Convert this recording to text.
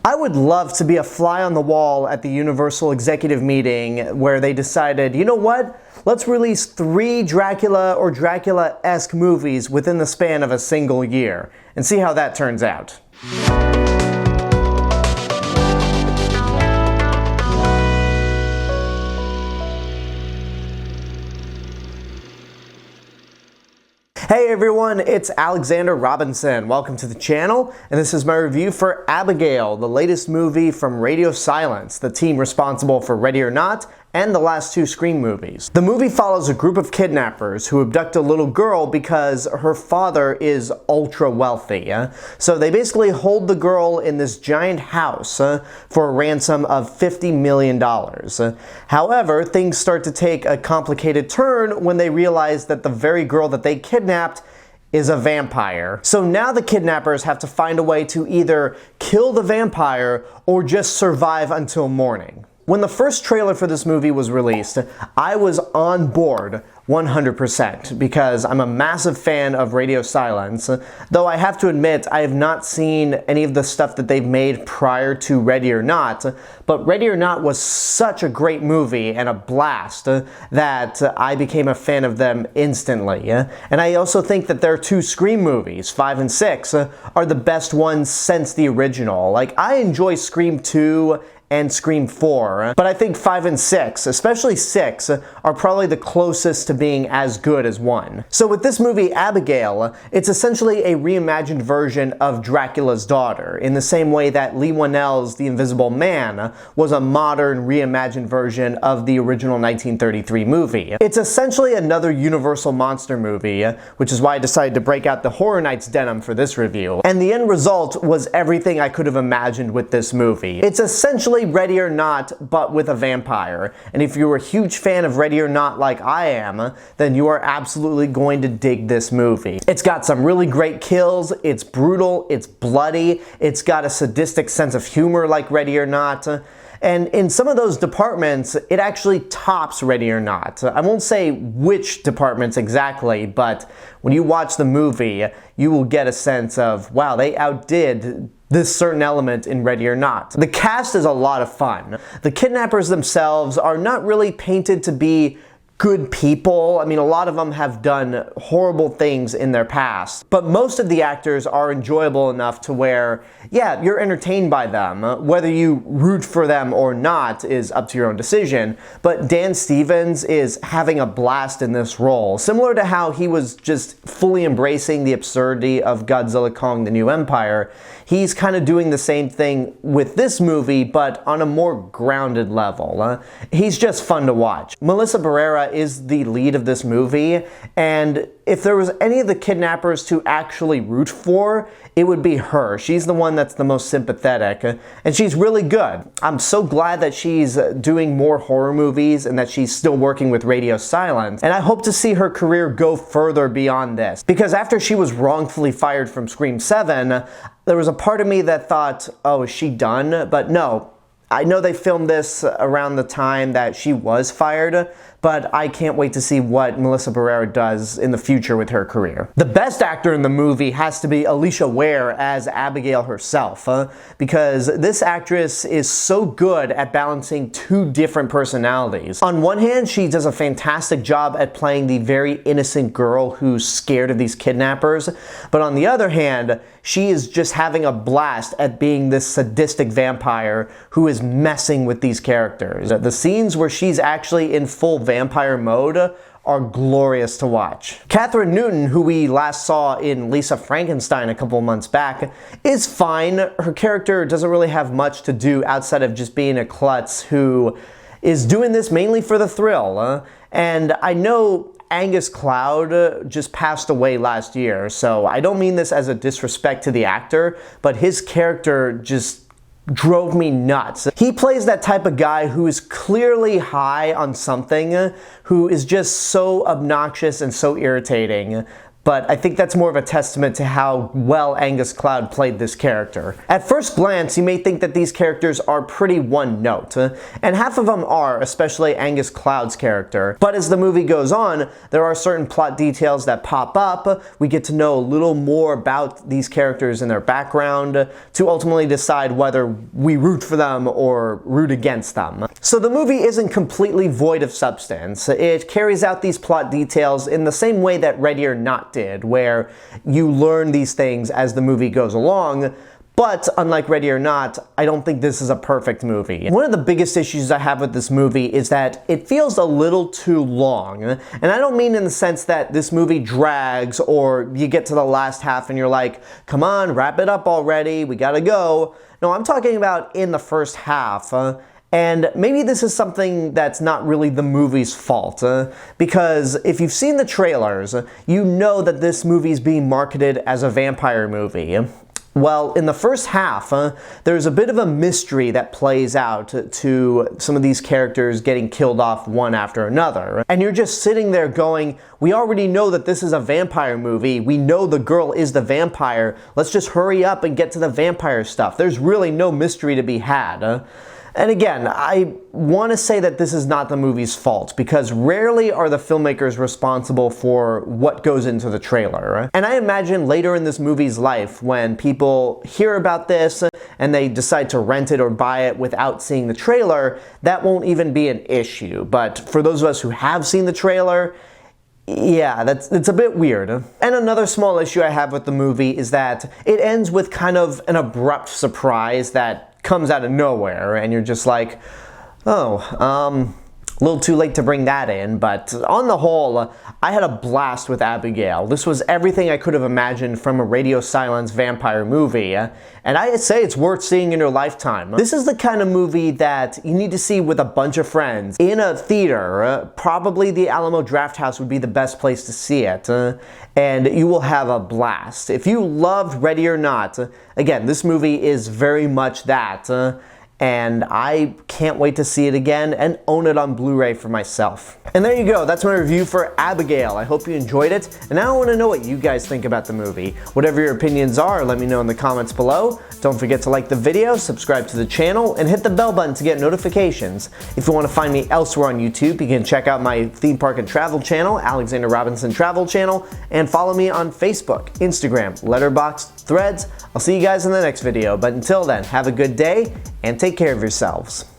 I would love to be a fly on the wall at the Universal executive meeting where they decided, you know what? Let's release 3 Dracula or Dracula-esque movies within the span of a single year and see how that turns out. Hey everyone, it's Alexander Robinson. Welcome to the channel, and this is my review for Abigail, the latest movie from Radio Silence, the team responsible for Ready or Not and the last 2 Scream movies. The movie follows a group of kidnappers who abduct a little girl because her father is ultra wealthy. So they basically hold the girl in this giant house for a ransom of $50 million. However, things start to take a complicated turn when they realize that the very girl that they kidnapped is a vampire. So now the kidnappers have to find a way to either kill the vampire or just survive until morning. When the first trailer for this movie was released, I was on board 100% because I'm a massive fan of Radio Silence, though I have to admit I have not seen any of the stuff that they've made prior to Ready or Not, but Ready or Not was such a great movie and a blast that I became a fan of them instantly. And I also think that their 2 Scream movies, 5 and 6, are the best ones since the original. Like, I enjoy Scream 2 and Scream 4, but I think 5 and 6, especially 6, are probably the closest to being as good as 1. So with this movie, Abigail, it's essentially a reimagined version of Dracula's daughter, in the same way that Leigh Whannell's The Invisible Man was a modern, reimagined version of the original 1933 movie. It's essentially another Universal monster movie, which is why I decided to break out the Horror Nights denim for this review. And the end result was everything I could have imagined with this movie. It's essentially Ready or Not, but with a vampire. And if you're a huge fan of Ready or Not like I am, then you are absolutely going to dig this movie. It's got some really great kills, it's brutal, it's bloody, it's got a sadistic sense of humor like Ready or Not. And in some of those departments, it actually tops Ready or Not. I won't say which departments exactly, but when you watch the movie, you will get a sense of, wow, they outdid this certain element in Ready or Not. The cast is a lot of fun. The kidnappers themselves are not really painted to be good people. I mean, a lot of them have done horrible things in their past, but most of the actors are enjoyable enough to where, yeah, you're entertained by them. Whether you root for them or not is up to your own decision, but Dan Stevens is having a blast in this role, similar to how he was just fully embracing the absurdity of Godzilla Kong: The New Empire. He's kind of doing the same thing with this movie, but on a more grounded level. He's just fun to watch. Melissa Barrera is the lead of this movie, and if there was any of the kidnappers to actually root for, it would be her. She's the one that's the most sympathetic, and she's really good. I'm so glad that she's doing more horror movies and that she's still working with Radio Silence, and I hope to see her career go further beyond this, because after she was wrongfully fired from Scream 7, there was a part of me that thought, oh, is she done? But no. I know they filmed this around the time that she was fired, but I can't wait to see what Melissa Barrera does in the future with her career. The best actor in the movie has to be Alisha Weir as Abigail herself, because this actress is so good at balancing 2 different personalities. On one hand, she does a fantastic job at playing the very innocent girl who's scared of these kidnappers, but on the other hand, she is just having a blast at being this sadistic vampire who is messing with these characters. The scenes where she's actually in full vampire mode are glorious to watch. Kathryn Newton, who we last saw in Lisa Frankenstein a couple months back, is fine. Her character doesn't really have much to do outside of just being a klutz who is doing this mainly for the thrill. And I know Angus Cloud just passed away last year, so I don't mean this as a disrespect to the actor, but his character just drove me nuts. He plays that type of guy who is clearly high on something, who is just so obnoxious and so irritating, but I think that's more of a testament to how well Angus Cloud played this character. At first glance, you may think that these characters are pretty one-note, and half of them are, especially Angus Cloud's character. But as the movie goes on, there are certain plot details that pop up. We get to know a little more about these characters and their background to ultimately decide whether we root for them or root against them. So the movie isn't completely void of substance. It carries out these plot details in the same way that Ready or Not did, where you learn these things as the movie goes along. But unlike Ready or Not, I don't think this is a perfect movie. One of the biggest issues I have with this movie is that it feels a little too long. And I don't mean in the sense that this movie drags or you get to the last half and you're like, come on, wrap it up already, we gotta go. No, I'm talking about in the first half. And maybe this is something that's not really the movie's fault, because if you've seen the trailers, you know that this movie is being marketed as a vampire movie. Well, in the first half, there's a bit of a mystery that plays out to some of these characters getting killed off one after another. And you're just sitting there going, we already know that this is a vampire movie. We know the girl is the vampire. Let's just hurry up and get to the vampire stuff. There's really no mystery to be had. And again, I want to say that this is not the movie's fault, because rarely are the filmmakers responsible for what goes into the trailer. And I imagine later in this movie's life, when people hear about this and they decide to rent it or buy it without seeing the trailer, that won't even be an issue. But for those of us who have seen the trailer, yeah, it's a bit weird. And another small issue I have with the movie is that it ends with kind of an abrupt surprise that comes out of nowhere, and you're just like, oh, a little too late to bring that in. But on the whole, I had a blast with Abigail. This was everything I could have imagined from a radio silence vampire movie, and I say it's worth seeing in your lifetime. This is the kind of movie that you need to see with a bunch of friends in a theater. Probably the Alamo Drafthouse would be the best place to see it, and you will have a blast. If you loved Ready or Not, again, this movie is very much that. And I can't wait to see it again and own it on Blu-ray for myself. And there you go, that's my review for Abigail. I hope you enjoyed it, and now I want to know what you guys think about the movie. Whatever your opinions are, let me know in the comments below. Don't forget to like the video, subscribe to the channel, and hit the bell button to get notifications. If you want to find me elsewhere on YouTube, you can check out my theme park and travel channel, Alexander Robinson Travel Channel, and follow me on Facebook, Instagram, Letterboxd, Threads. I'll see you guys in the next video, but until then, have a good day, and take care of yourselves.